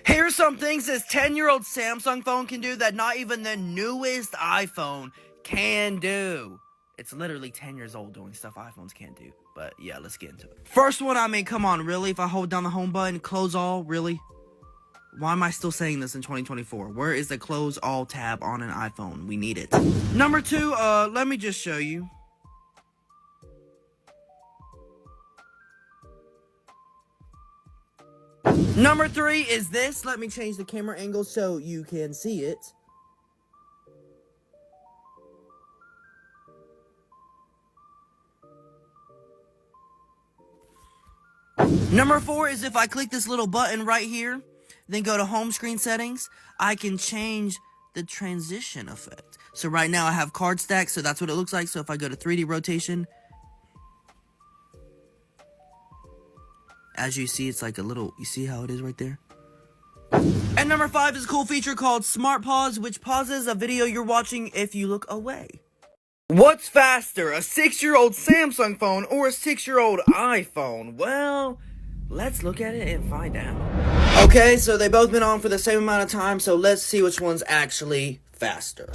Here's some things this 10-year-old Samsung phone can do that not even the newest iPhone can do. It's literally 10 years old doing stuff iPhones can't do. But yeah, let's get into it. First one, I mean, come on, really? If I hold down the home button, close all, really? Why am I still saying this in 2024? Where is the close all tab on an iPhone? We need it. Number two, let me just show you. Number three is this. Let me change the camera angle so you can see it. Number four is if I click this little button right here, then go to home screen settings, I can change the transition effect. So right now I have card stack, so that's what it looks like. So if I go to 3D rotation, as you see, it's like a little, you see how it is right there? And number five is a cool feature called Smart Pause, which pauses a video you're watching if you look away. What's faster, a 6-year-old Samsung phone or a 6-year-old iPhone? Well, let's look at it and find out. Okay, so they've both been on for the same amount of time, so let's see which one's actually faster.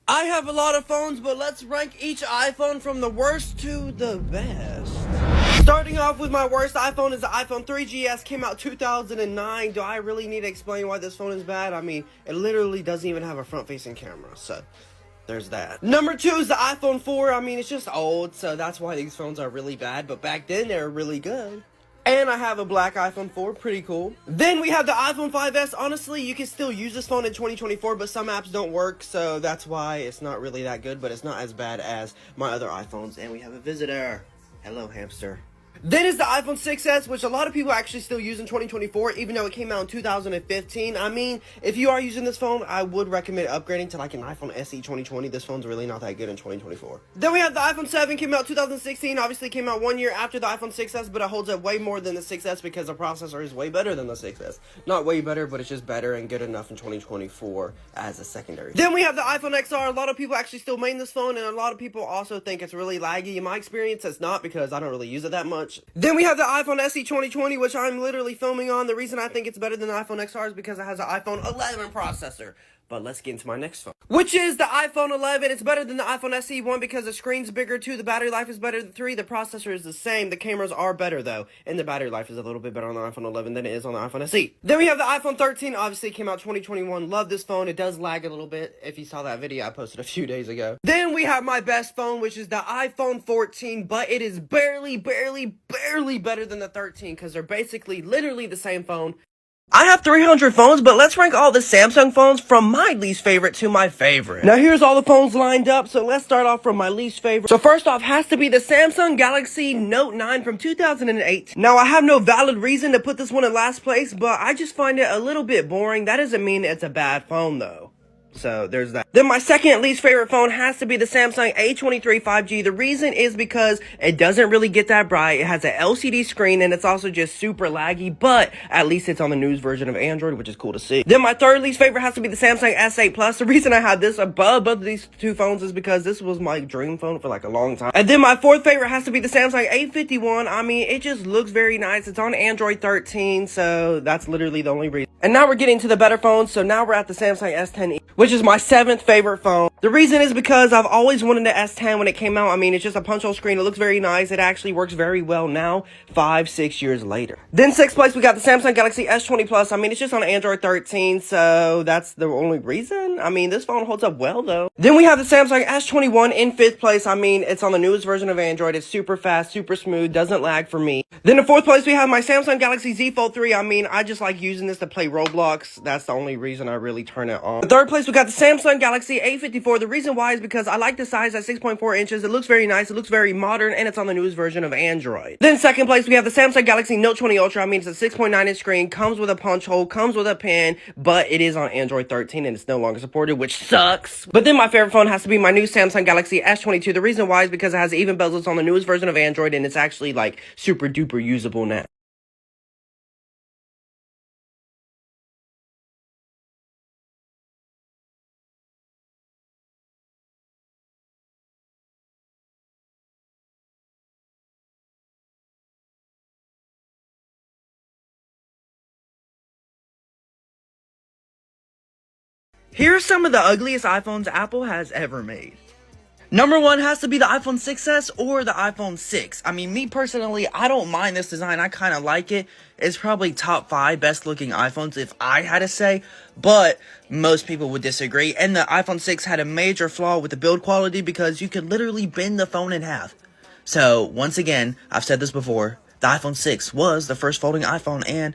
I have a lot of phones, but let's rank each iPhone from the worst to the best. Starting off with my worst iPhone is the iPhone 3GS, came out 2009. Do I really need to explain why this phone is bad? I mean, it literally doesn't even have a front-facing camera, so there's that. Number two is the iPhone 4. I mean, it's just old, so that's why these phones are really bad, but back then they were really good. And I have a black iPhone 4, pretty cool. Then we have the iPhone 5S. Honestly, you can still use this phone in 2024, but some apps don't work, so that's why it's not really that good, but it's not as bad as my other iPhones. And we have a visitor. Hello, hamster. Then is the iPhone 6S, which a lot of people actually still use in 2024, even though it came out in 2015. I mean, if you are using this phone, I would recommend upgrading to like an iPhone SE 2020. This phone's really not that good in 2024. Then we have the iPhone 7, came out 2016. Obviously came out 1 year after the iPhone 6S, but it holds up way more than the 6S because the processor is way better than the 6S. Not way better, but it's just better and good enough in 2024 as a secondary. Then we have the iPhone XR. A lot of people actually still main this phone, and a lot of people also think it's really laggy. In my experience, it's not because I don't really use it that much. Then we have the iPhone SE 2020, which I'm literally filming on. The reason I think it's better than the iPhone XR is because it has an iPhone 11 processor. But let's get into my next phone, which is the iPhone 11. It's better than the iPhone SE, 1, because the screen's bigger, 2, the battery life is better, 3, the processor is the same. The cameras are better, though, and the battery life is a little bit better on the iPhone 11 than it is on the iPhone SE. Then we have the iPhone 13. Obviously, it came out 2021. Love this phone. It does lag a little bit. If you saw that video I posted a few days ago. Then we have my best phone, which is the iPhone 14, but it is barely better than the 13, because they're basically literally the same phone. I have 300 phones, but let's rank all the Samsung phones from my least favorite to my favorite. Now here's all the phones lined up, so let's start off from my least favorite. So first off has to be the Samsung Galaxy Note 9 from 2008. Now I have no valid reason to put this one in last place, but I just find it a little bit boring. That doesn't mean it's a bad phone though. So there's that. Then my second least favorite phone has to be the Samsung A23 5G. The reason is because it doesn't really get that bright. It has an LCD screen and it's also just super laggy, but at least it's on the newest version of Android, which is cool to see. Then my third least favorite has to be the Samsung S8 Plus. The reason I have this above both of these two phones is because this was my dream phone for like a long time. And then my fourth favorite has to be the Samsung A51. I mean, it just looks very nice. It's on Android 13, so that's literally the only reason. And now we're getting to the better phones, so now we're at the Samsung S10e, which is my seventh favorite phone. The reason is because I've always wanted the S10 when it came out. I mean, it's just a punch-hole screen. It looks very nice. It actually works very well now, 5-6 years later. Then sixth place, we got the Samsung Galaxy S20 Plus. I mean, it's just on Android 13, so that's the only reason. I mean, this phone holds up well, though. Then we have the Samsung S21 in fifth place. I mean, it's on the newest version of Android. It's super fast, super smooth, doesn't lag for me. Then in fourth place, we have my Samsung Galaxy Z Fold 3. I mean, I just like using this to play Roblox. That's the only reason I really turn it on. In third place, we got the Samsung Galaxy A54. The reason why is because I like the size at 6.4 inches. It looks very nice. It looks very modern, and it's on the newest version of Android. Then second place, we have the Samsung Galaxy Note 20 Ultra. I mean, it's a 6.9 inch screen, comes with a punch hole, comes with a pen, but it is on Android 13 and it's no longer supported, which sucks. But then my favorite phone has to be my new Samsung Galaxy S22. The reason why is because it has even bezels on the newest version of Android, and it's actually like super duper usable now. Here's some of the ugliest iPhones Apple has ever made. Number one has to be the iPhone 6s or the iPhone 6. I mean, me personally, I don't mind this design. I kind of like it. It's probably top 5 best looking iPhones if I had to say, but most people would disagree. And the iPhone 6 had a major flaw with the build quality because you could literally bend the phone in half. So, once again, I've said this before, the iPhone 6 was the first folding iPhone and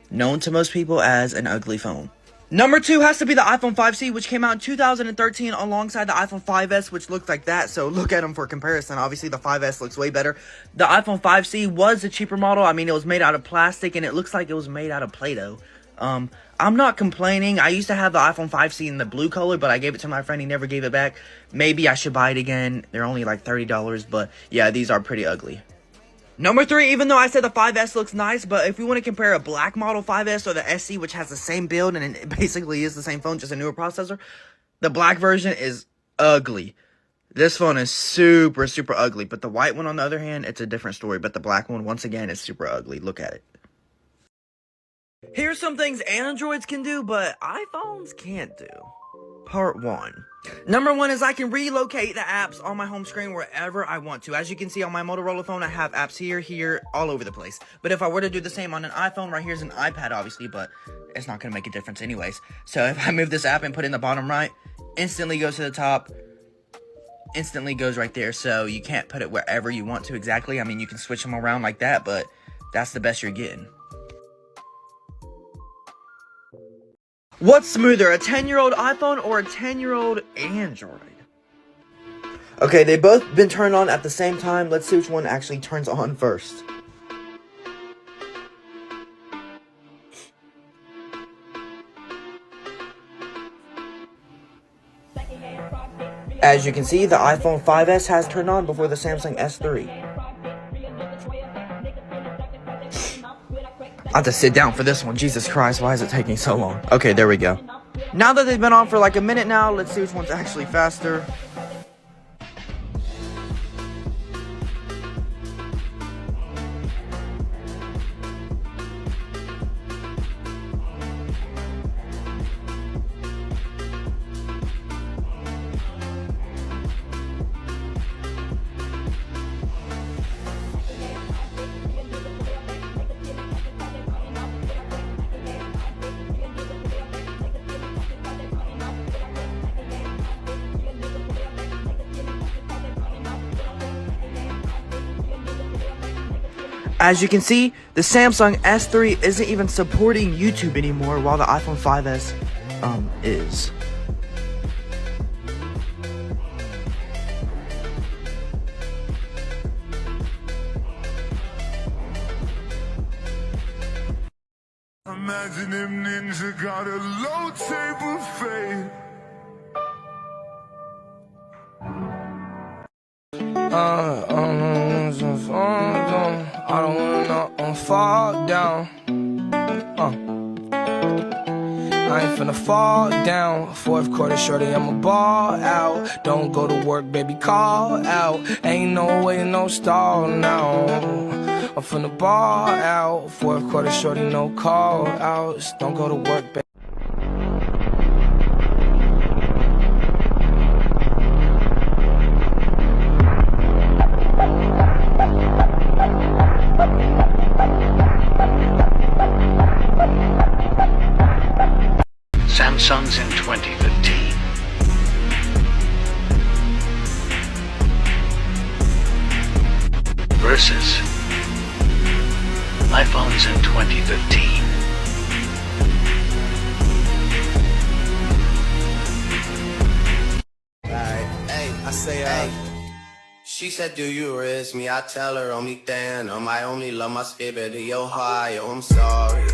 known to most people as an ugly phone. Number 2 has to be the iPhone 5C, which came out in 2013 alongside the iPhone 5S, which looked like that. So look at them for comparison. Obviously, the 5S looks way better. The iPhone 5C was a cheaper model. I mean, it was made out of plastic, and it looks like it was made out of Play-Doh. I'm not complaining. I used to have the iPhone 5C in the blue color, but I gave it to my friend. He never gave it back. Maybe I should buy it again. They're only like $30, but yeah, these are pretty ugly. Number 3, even though I said the 5S looks nice, but if we want to compare a black model 5S or the SE, which has the same build and it basically is the same phone, just a newer processor, the black version is ugly. This phone is super, super ugly, but the white one, on the other hand, it's a different story, but the black one, once again, is super ugly. Look at it. Here's some things Androids can do, but iPhones can't do. Part 1. Number 1 is I can relocate the apps on my home screen wherever I want to. As you can see on my Motorola phone, I have apps here, all over the place. But if I were to do the same on an iPhone, right here's an iPad, obviously, but it's not going to make a difference anyways. So if I move this app and put it in the bottom right, instantly goes to the top, instantly goes right there. So you can't put it wherever you want to exactly. I mean, you can switch them around like that, but that's the best you're getting. What's smoother, a 10-year-old iPhone or a 10-year-old Android? Okay, they've both been turned on at the same time. Let's see which one actually turns on first. As you can see, the iPhone 5S has turned on before the Samsung S3. I have to sit down for this one. Jesus Christ, why is it taking so long? Okay, there we go. Now that they've been on for like a minute now, let's see which one's actually faster. As you can see, the Samsung S3 isn't even supporting YouTube anymore, while the iPhone 5S is. Imagine if Ninja got a low table fade. I don't wanna fall down. I ain't finna fall down. Fourth quarter, shorty, I'ma ball out. Don't go to work, baby, call out. Ain't no way, no stall now. I'm finna ball out. Fourth quarter, shorty, no call outs. Don't go to work, baby. Samsungs in 2015. Versus iPhones in 2015. I say, she said, do you risk me? I tell her, only then, I only love my skip it, yo, hi, yo, I'm sorry.